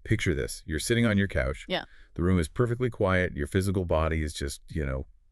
Picture this. You're sitting on your couch. Yeah. The room is perfectly quiet. Your physical body is just,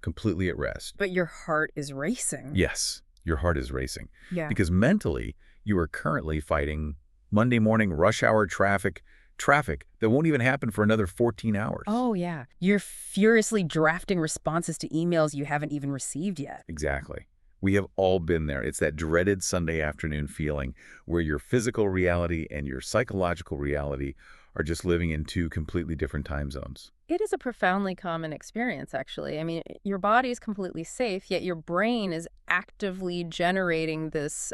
completely at rest. But your heart is racing. Yes, your heart is racing. Yeah. Because mentally, you are currently fighting Monday morning rush hour traffic that won't even happen for another 14 hours. Oh, yeah. You're furiously drafting responses to emails you haven't even received yet. Exactly. We have all been there. It's that dreaded Sunday afternoon feeling where your physical reality and your psychological reality are just living in two completely different time zones. It is a profoundly common experience, actually. I mean, your body is completely safe, yet your brain is actively generating this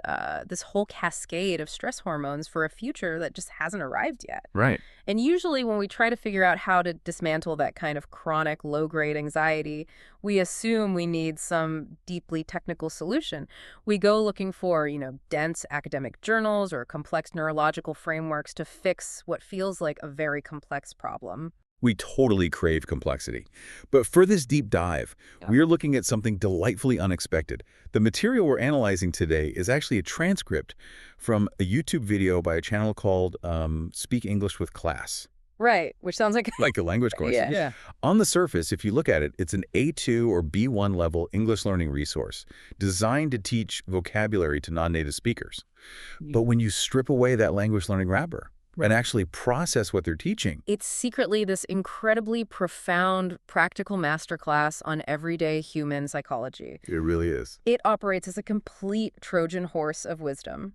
whole cascade of stress hormones for a future that just hasn't arrived yet. Right. And usually when we try to figure out how to dismantle that kind of chronic low-grade anxiety, we assume we need some deeply technical solution. We go looking for, dense academic journals or complex neurological frameworks to fix what feels like a very complex problem. We totally crave complexity. But for this deep dive, we are looking at something delightfully unexpected. The material we're analyzing today is actually a transcript from a YouTube video by a channel called Speak English with Class. Right, which sounds like Like a language course. Yeah. On the surface, if you look at it, it's an A2 or B1 level English learning resource designed to teach vocabulary to non-native speakers. But when you strip away that language learning wrapper, and actually process what they're teaching, it's secretly this incredibly profound practical masterclass on everyday human psychology. It really is. It operates as a complete Trojan horse of wisdom.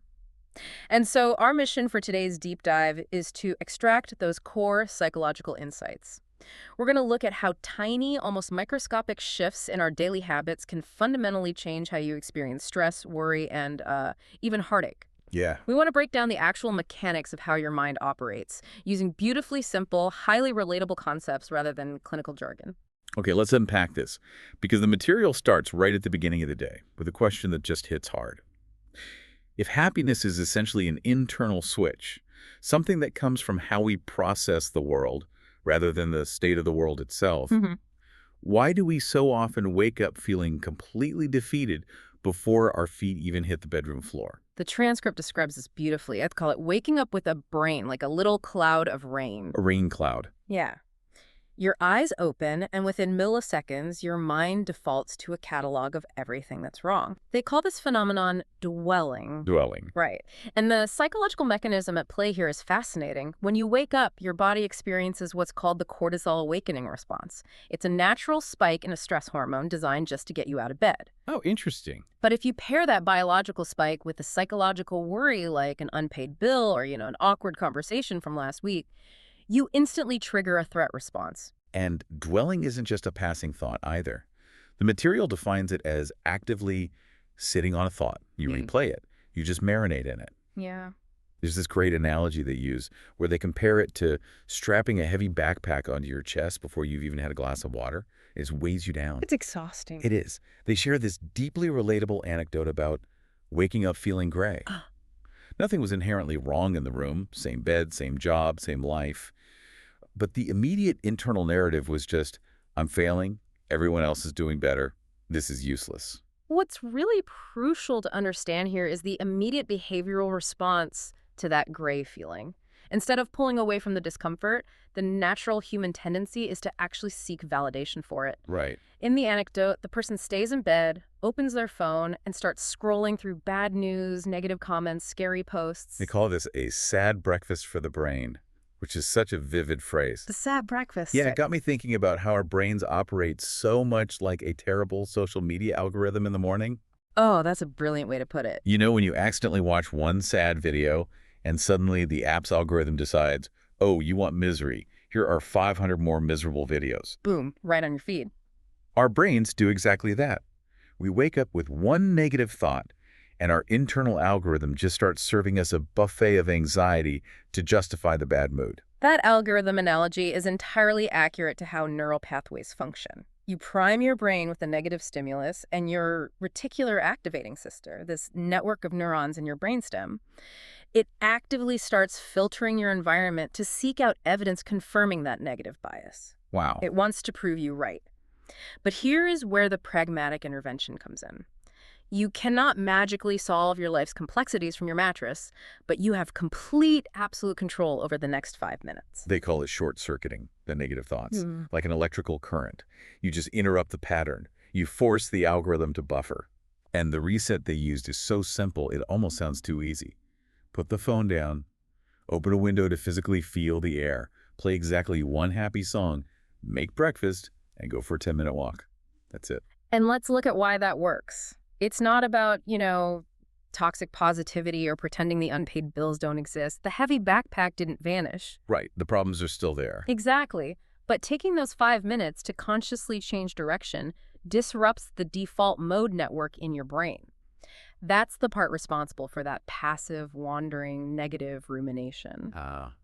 And so our mission for today's deep dive is to extract those core psychological insights. We're going to look at how tiny, almost microscopic shifts in our daily habits can fundamentally change how you experience stress, worry, and even heartache. Yeah. We want to break down the actual mechanics of how your mind operates, using beautifully simple, highly relatable concepts rather than clinical jargon. Okay, let's unpack this, because the material starts right at the beginning of the day with a question that just hits hard. If happiness is essentially an internal switch, something that comes from how we process the world rather than the state of the world itself, why do we so often wake up feeling completely defeated before our feet even hit the bedroom floor? The transcript describes this beautifully. I'd call it waking up with a brain, like a little cloud of rain. A rain cloud. Yeah. Your eyes open, and within milliseconds, your mind defaults to a catalog of everything that's wrong. They call this phenomenon dwelling. Dwelling. Right. And the psychological mechanism at play here is fascinating. When you wake up, your body experiences what's called the cortisol awakening response. It's a natural spike in a stress hormone designed just to get you out of bed. Oh, interesting. But if you pair that biological spike with a psychological worry like an unpaid bill or, an awkward conversation from last week, you instantly trigger a threat response. And dwelling isn't just a passing thought either. The material defines it as actively sitting on a thought. You replay it. You just marinate in it. Yeah. There's this great analogy they use where they compare it to strapping a heavy backpack onto your chest before you've even had a glass of water. It just weighs you down. It's exhausting. It is. They share this deeply relatable anecdote about waking up feeling gray. Nothing was inherently wrong in the room. Same bed, same job, same life. But the immediate internal narrative was just, I'm failing, everyone else is doing better, this is useless. What's really crucial to understand here is the immediate behavioral response to that gray feeling. Instead of pulling away from the discomfort, the natural human tendency is to actually seek validation for it. Right. In the anecdote, the person stays in bed, opens their phone, and starts scrolling through bad news, negative comments, scary posts. They call this a sad breakfast for the brain, which is such a vivid phrase. The sad breakfast. Yeah, it got me thinking about how our brains operate so much like a terrible social media algorithm in the morning. Oh, that's a brilliant way to put it. You know, when you accidentally watch one sad video and suddenly the app's algorithm decides, oh, you want misery. Here are 500 more miserable videos. Boom, right on your feed. Our brains do exactly that. We wake up with one negative thought, and our internal algorithm just starts serving us a buffet of anxiety to justify the bad mood. That algorithm analogy is entirely accurate to how neural pathways function. You prime your brain with a negative stimulus, and your reticular activating system, this network of neurons in your brainstem, it actively starts filtering your environment to seek out evidence confirming that negative bias. Wow. It wants to prove you right. But here is where the pragmatic intervention comes in. You cannot magically solve your life's complexities from your mattress, but you have complete, absolute control over the next 5 minutes. They call it short-circuiting the negative thoughts, Hmm. like an electrical current. You just interrupt the pattern. You force the algorithm to buffer. And the reset they used is so simple, it almost sounds too easy. Put the phone down, open a window to physically feel the air, play exactly one happy song, make breakfast, and go for a 10-minute walk. That's it. And let's look at why that works. It's not about, toxic positivity or pretending the unpaid bills don't exist. The heavy backpack didn't vanish. Right, the problems are still there. Exactly. But taking those 5 minutes to consciously change direction disrupts the default mode network in your brain. That's the part responsible for that passive, wandering, negative rumination. Ah,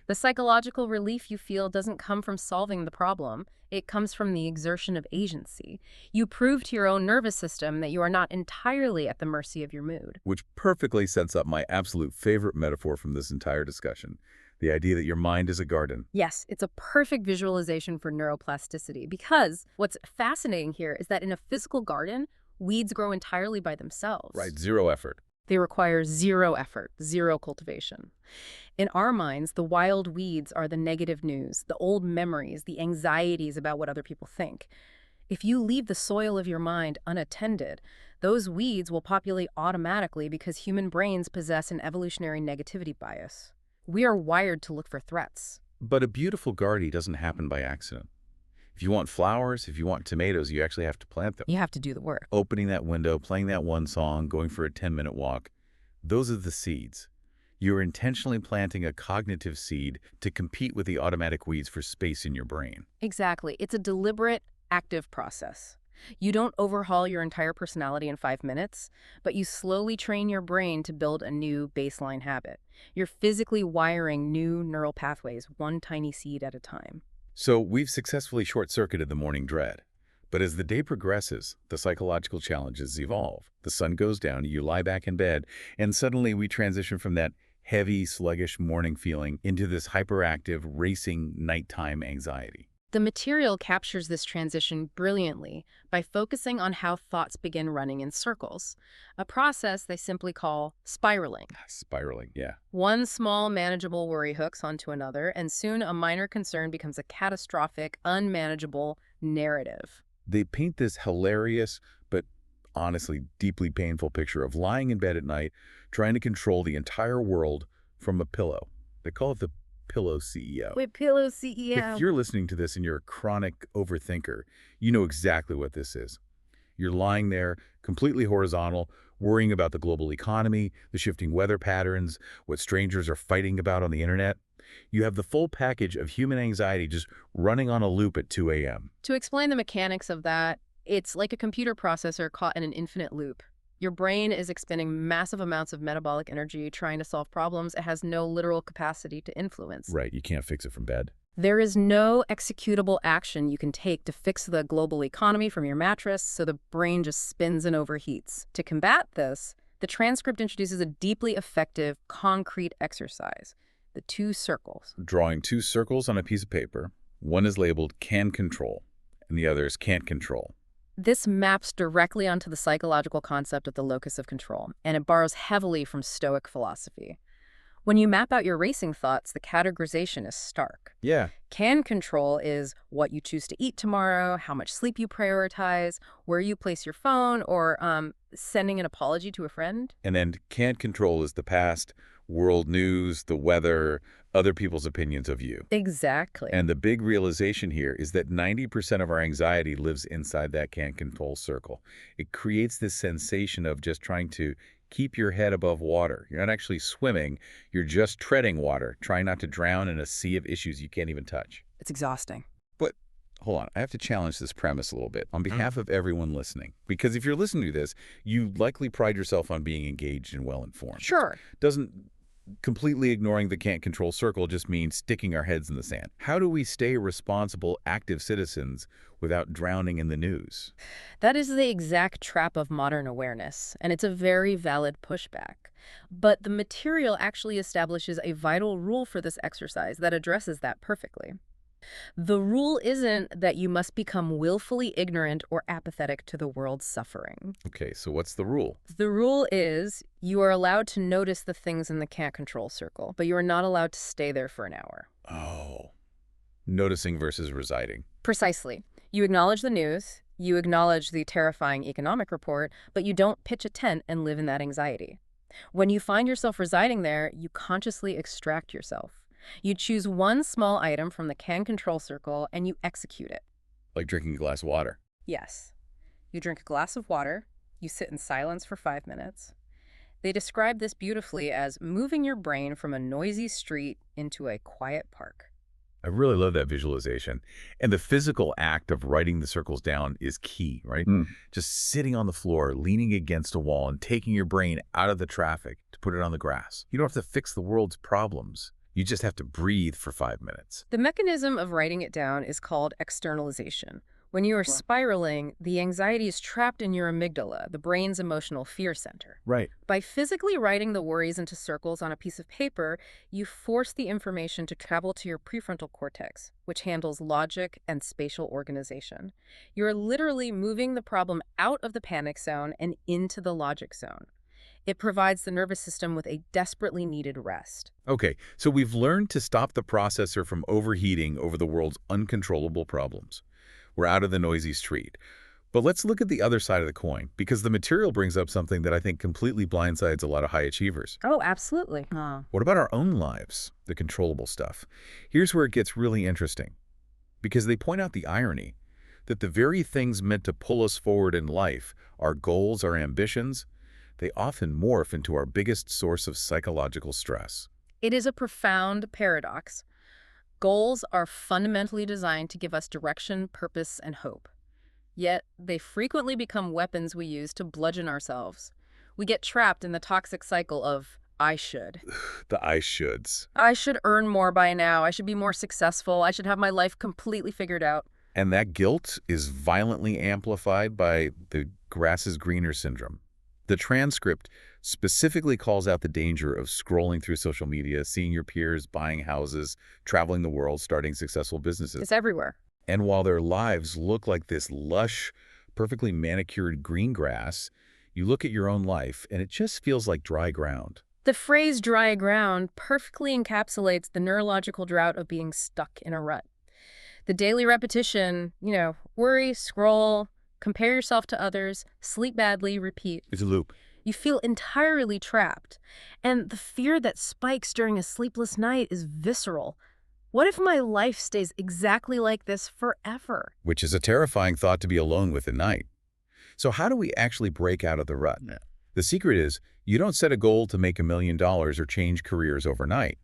The psychological relief you feel doesn't come from solving the problem. It comes from the exertion of agency. You prove to your own nervous system that you are not entirely at the mercy of your mood. which perfectly sets up my absolute favorite metaphor from this entire discussion, the idea that your mind is a garden. Yes, it's a perfect visualization for neuroplasticity because what's fascinating here is that in a physical garden, weeds grow entirely by themselves. Right, zero effort. They require zero effort, zero cultivation. In our minds, the wild weeds are the negative news, the old memories, the anxieties about what other people think. If you leave the soil of your mind unattended, those weeds will populate automatically because human brains possess an evolutionary negativity bias. We are wired to look for threats. But a beautiful garden doesn't happen by accident. If you want flowers, if you want tomatoes, you actually have to plant them. You have to do the work. Opening that window, playing that one song, going for a 10-minute walk, those are the seeds. You're intentionally planting a cognitive seed to compete with the automatic weeds for space in your brain. Exactly. It's a deliberate, active process. You don't overhaul your entire personality in 5 minutes, but you slowly train your brain to build a new baseline habit. You're physically wiring new neural pathways, one tiny seed at a time. So we've successfully short-circuited the morning dread. But as the day progresses, the psychological challenges evolve. The sun goes down, you lie back in bed, and suddenly we transition from that heavy, sluggish morning feeling into this hyperactive, racing nighttime anxiety. The material captures this transition brilliantly by focusing on how thoughts begin running in circles, a process they simply call spiraling. Spiraling, yeah. One small, manageable worry hooks onto another, and soon a minor concern becomes a catastrophic, unmanageable narrative. They paint this hilarious, but honestly deeply painful picture of lying in bed at night, trying to control the entire world from a pillow. They call it the pillow CEO. With pillow CEO. If you're listening to this and you're a chronic overthinker, you know exactly what this is. You're lying there, completely horizontal, worrying about the global economy, the shifting weather patterns, what strangers are fighting about on the internet. You have the full package of human anxiety just running on a loop at 2 a.m. To explain the mechanics of that, it's like a computer processor caught in an infinite loop. Your brain is expending massive amounts of metabolic energy trying to solve problems it has no literal capacity to influence. Right, you can't fix it from bed. There is no executable action you can take to fix the global economy from your mattress, so the brain just spins and overheats. To combat this, the transcript introduces a deeply effective, concrete exercise, the 2 circles. Drawing 2 circles on a piece of paper, one is labeled can control, and the other is can't control. This maps directly onto the psychological concept of the locus of control, and it borrows heavily from Stoic philosophy. When you map out your racing thoughts, the categorization is stark. Yeah. Can control is what you choose to eat tomorrow, how much sleep you prioritize, where you place your phone, or sending an apology to a friend. And then can't control is the past, world news, the weather, other people's opinions of you. Exactly. And the big realization here is that 90% of our anxiety lives inside that can't control circle. It creates this sensation of just trying to keep your head above water. You're not actually swimming, you're just treading water, trying not to drown in a sea of issues you can't even touch. It's exhausting. But hold on, I have to challenge this premise a little bit on behalf of everyone listening. Because if you're listening to this, you likely pride yourself on being engaged and well-informed. Sure. Doesn't completely ignoring the can't control circle just means sticking our heads in the sand. How do we stay responsible, active citizens without drowning in the news? That is the exact trap of modern awareness, and it's a very valid pushback. But the material actually establishes a vital rule for this exercise that addresses that perfectly. The rule isn't that you must become willfully ignorant or apathetic to the world's suffering. Okay, so what's the rule? The rule is you are allowed to notice the things in the can't control circle, but you are not allowed to stay there for an hour. Oh, noticing versus residing. Precisely. You acknowledge the news, you acknowledge the terrifying economic report, but you don't pitch a tent and live in that anxiety. When you find yourself residing there, you consciously extract yourself. You choose one small item from the can control circle and you execute it. Like drinking a glass of water. Yes. You drink a glass of water, you sit in silence for 5 minutes. They describe this beautifully as moving your brain from a noisy street into a quiet park. I really love that visualization. And the physical act of writing the circles down is key, right? Just sitting on the floor, leaning against a wall, and taking your brain out of the traffic to put it on the grass. You don't have to fix the world's problems. You just have to breathe for 5 minutes. The mechanism of writing it down is called externalization. When you are spiraling, the anxiety is trapped in your amygdala, the brain's emotional fear center. Right. By physically writing the worries into circles on a piece of paper, you force the information to travel to your prefrontal cortex, which handles logic and spatial organization. You're literally moving the problem out of the panic zone and into the logic zone. It provides the nervous system with a desperately needed rest. Okay, so we've learned to stop the processor from overheating over the world's uncontrollable problems. We're out of the noisy street. But let's look at the other side of the coin, because the material brings up something that I think completely blindsides a lot of high achievers. Oh, absolutely. What about our own lives, the controllable stuff? Here's where it gets really interesting, because they point out the irony that the very things meant to pull us forward in life, our goals, our ambitions, they often morph into our biggest source of psychological stress. It is a profound paradox. Goals are fundamentally designed to give us direction, purpose, and hope. Yet, they frequently become weapons we use to bludgeon ourselves. We get trapped in the toxic cycle of, I should. The I shoulds. I should earn more by now. I should be more successful. I should have my life completely figured out. And that guilt is violently amplified by the grass is greener syndrome. The transcript specifically calls out the danger of scrolling through social media, seeing your peers buying houses, traveling the world, starting successful businesses. It's everywhere. And while their lives look like this lush, perfectly manicured green grass, you look at your own life and it just feels like dry ground. The phrase dry ground perfectly encapsulates the neurological drought of being stuck in a rut. The daily repetition, worry, scroll, compare yourself to others, sleep badly, repeat. It's a loop. You feel entirely trapped. And the fear that spikes during a sleepless night is visceral. What if my life stays exactly like this forever? Which is a terrifying thought to be alone with at night. So how do we actually break out of the rut? The secret is you don't set a goal to make $1 million or change careers overnight.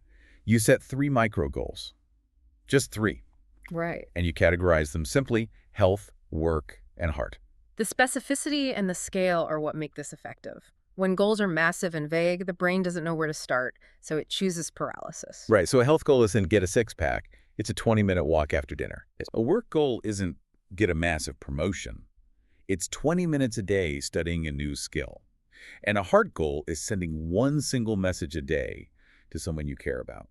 You set 3 micro goals. Just 3. Right. And you categorize them simply: health, work, and heart. The specificity and the scale are what make this effective. When goals are massive and vague, the brain doesn't know where to start, so it chooses paralysis. Right, so a health goal isn't get a six-pack. It's a 20-minute walk after dinner. A work goal isn't get a massive promotion. It's 20 minutes a day studying a new skill. And a heart goal is sending one single message a day to someone you care about.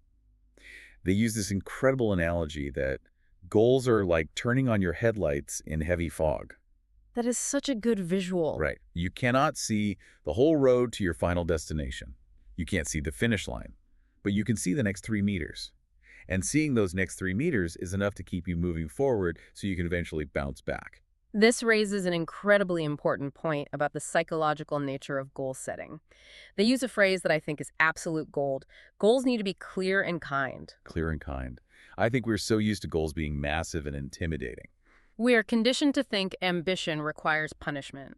They use this incredible analogy that goals are like turning on your headlights in heavy fog. That is such a good visual. Right. You cannot see the whole road to your final destination. You can't see the finish line, but you can see the next 3 meters. And seeing those next 3 meters is enough to keep you moving forward so you can eventually bounce back. This raises an incredibly important point about the psychological nature of goal setting. They use a phrase that I think is absolute gold. Goals need to be clear and kind. Clear and kind. I think we're so used to goals being massive and intimidating. We are conditioned to think ambition requires punishment.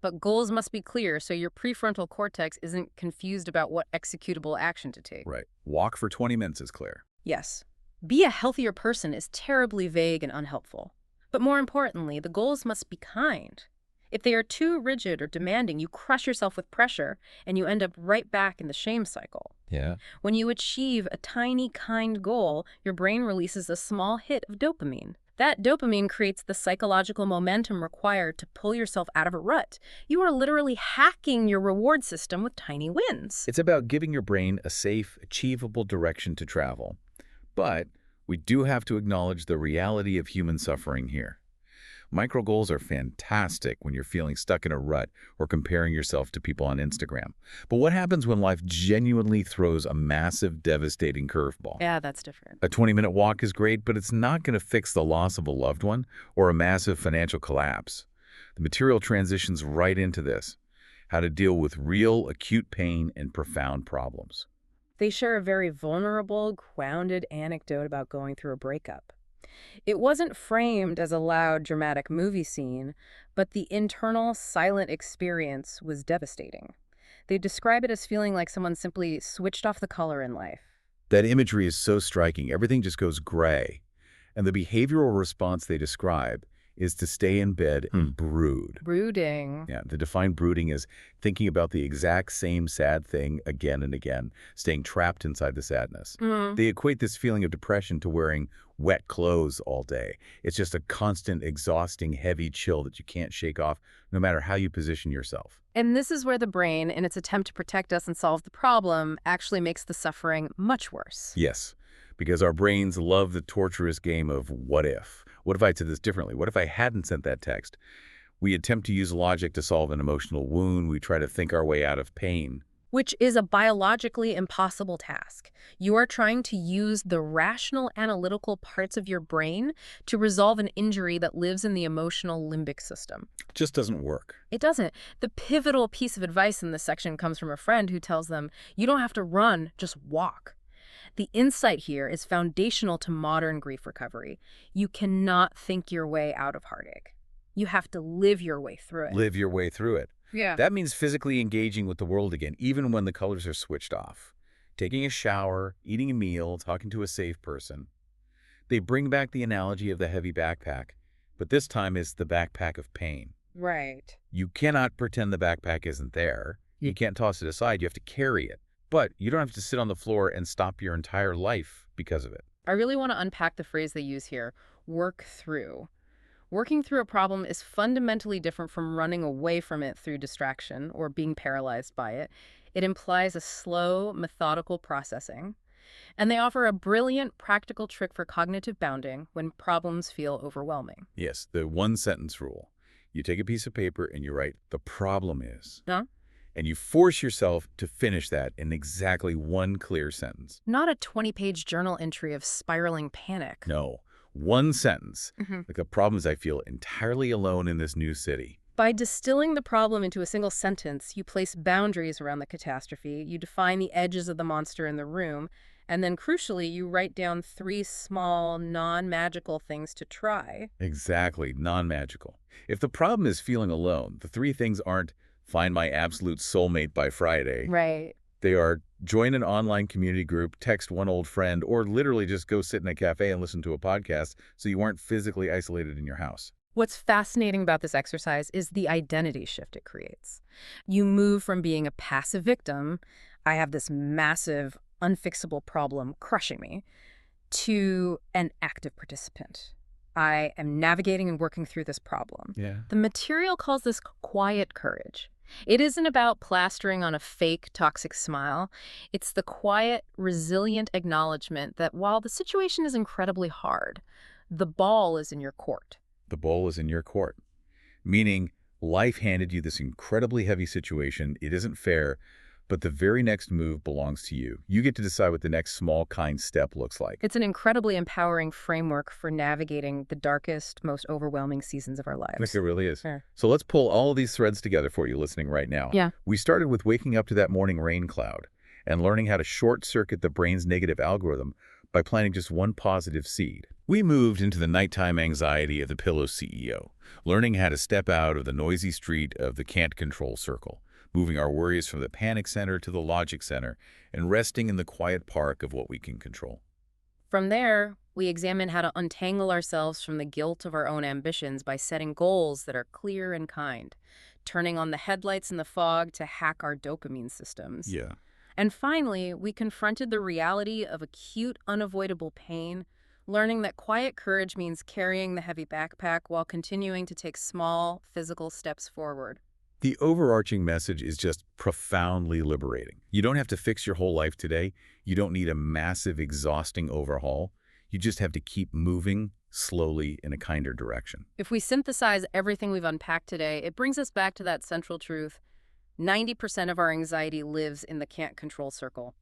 But goals must be clear so your prefrontal cortex isn't confused about what executable action to take. Right. Walk for 20 minutes is clear. Yes. Be a healthier person is terribly vague and unhelpful. But more importantly, the goals must be kind. If they are too rigid or demanding, you crush yourself with pressure and you end up right back in the shame cycle. Yeah. When you achieve a tiny, kind goal, your brain releases a small hit of dopamine. That dopamine creates the psychological momentum required to pull yourself out of a rut. You are literally hacking your reward system with tiny wins. It's about giving your brain a safe, achievable direction to travel. But We do have to acknowledge the reality of human suffering here. Micro goals are fantastic when you're feeling stuck in a rut or comparing yourself to people on Instagram. But what happens when life genuinely throws a massive, devastating curveball? Yeah, that's different. A 20-minute walk is great, but it's not going to fix the loss of a loved one or a massive financial collapse. The material transitions right into this: how to deal with real, acute pain and profound problems. They share a very vulnerable, grounded anecdote about going through a breakup. It wasn't framed as a loud, dramatic movie scene, but the internal, silent experience was devastating. They describe it as feeling like someone simply switched off the color in life. That imagery is so striking. Everything just goes gray. And the behavioral response they describe is to stay in bed and brood. Brooding. Yeah, to define brooding as thinking about the exact same sad thing again and again, staying trapped inside the sadness. They equate this feeling of depression to wearing wet clothes all day. It's just a constant, exhausting, heavy chill that you can't shake off, no matter how you position yourself. And this is where the brain, in its attempt to protect us and solve the problem, actually makes the suffering much worse. Yes, because our brains love the torturous game of what if. What if I said this differently? What if I hadn't sent that text? We attempt to use logic to solve an emotional wound. We try to think our way out of pain. Which is a biologically impossible task. You are trying to use the rational, analytical parts of your brain to resolve an injury that lives in the emotional limbic system. It just doesn't work. It doesn't. The pivotal piece of advice in this section comes from a friend who tells them, you don't have to run, just walk. The insight here is foundational to modern grief recovery. You cannot think your way out of heartache. You have to live your way through it. Live your way through it. Yeah. That means physically engaging with the world again, even when the colors are switched off. Taking a shower, eating a meal, talking to a safe person. They bring back the analogy of the heavy backpack, but this time it's the backpack of pain. Right. You cannot pretend the backpack isn't there. You can't toss it aside. You have to carry it. But you don't have to sit on the floor and stop your entire life because of it. I really want to unpack the phrase they use here, work through. Working through a problem is fundamentally different from running away from it through distraction or being paralyzed by it. It implies a slow, methodical processing. And they offer a brilliant, practical trick for cognitive bounding when problems feel overwhelming. Yes, the one-sentence rule. You take a piece of paper and you write, "The problem is." Huh? And you force yourself to finish that in exactly one clear sentence. Not a 20-page journal entry of spiraling panic. No, one sentence. Like, the problem is I feel entirely alone in this new city. By distilling the problem into a single sentence, you place boundaries around the catastrophe, you define the edges of the monster in the room, and then crucially, you write down 3 small, non-magical things to try. Exactly, non-magical. If the problem is feeling alone, the 3 things aren't find my absolute soulmate by Friday. Right. They are join an online community group, text one old friend, or literally just go sit in a cafe and listen to a podcast so you aren't physically isolated in your house. What's fascinating about this exercise is the identity shift it creates. You move from being a passive victim, I have this massive, unfixable problem crushing me, to an active participant. I am navigating and working through this problem. Yeah. The material calls this quiet courage. It isn't about plastering on a fake, toxic smile. It's the quiet, resilient acknowledgement that while the situation is incredibly hard, the ball is in your court. The ball is in your court. Meaning, life handed you this incredibly heavy situation. It isn't fair, but the very next move belongs to you. You get to decide what the next small, kind step looks like. It's an incredibly empowering framework for navigating the darkest, most overwhelming seasons of our lives. Like, it really is. Sure. So let's pull all of these threads together for you listening right now. Yeah. We started with waking up to that morning rain cloud and learning how to short-circuit the brain's negative algorithm by planting just one positive seed. We moved into the nighttime anxiety of the pillow CEO, learning how to step out of the noisy street of the can't control circle, moving our worries from the panic center to the logic center, and resting in the quiet park of what we can control. From there, we examine how to untangle ourselves from the guilt of our own ambitions by setting goals that are clear and kind, turning on the headlights in the fog to hack our dopamine systems. Yeah. And finally, we confronted the reality of acute, unavoidable pain, learning that quiet courage means carrying the heavy backpack while continuing to take small, physical steps forward. The overarching message is just profoundly liberating. You don't have to fix your whole life today. You don't need a massive, exhausting overhaul. You just have to keep moving slowly in a kinder direction. If we synthesize everything we've unpacked today, it brings us back to that central truth. 90% of our anxiety lives in the can't control circle.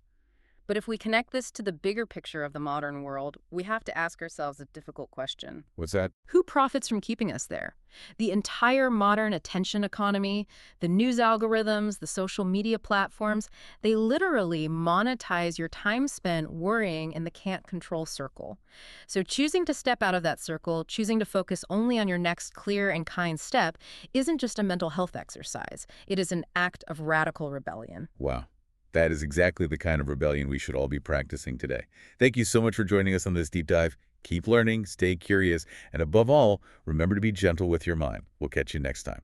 But if we connect this to the bigger picture of the modern world, we have to ask ourselves a difficult question. What's that? Who profits from keeping us there? The entire modern attention economy, the news algorithms, the social media platforms, they literally monetize your time spent worrying in the can't control circle. So choosing to step out of that circle, choosing to focus only on your next clear and kind step, isn't just a mental health exercise. It is an act of radical rebellion. Wow. That is exactly the kind of rebellion we should all be practicing today. Thank you so much for joining us on this deep dive. Keep learning, stay curious, and above all, remember to be gentle with your mind. We'll catch you next time.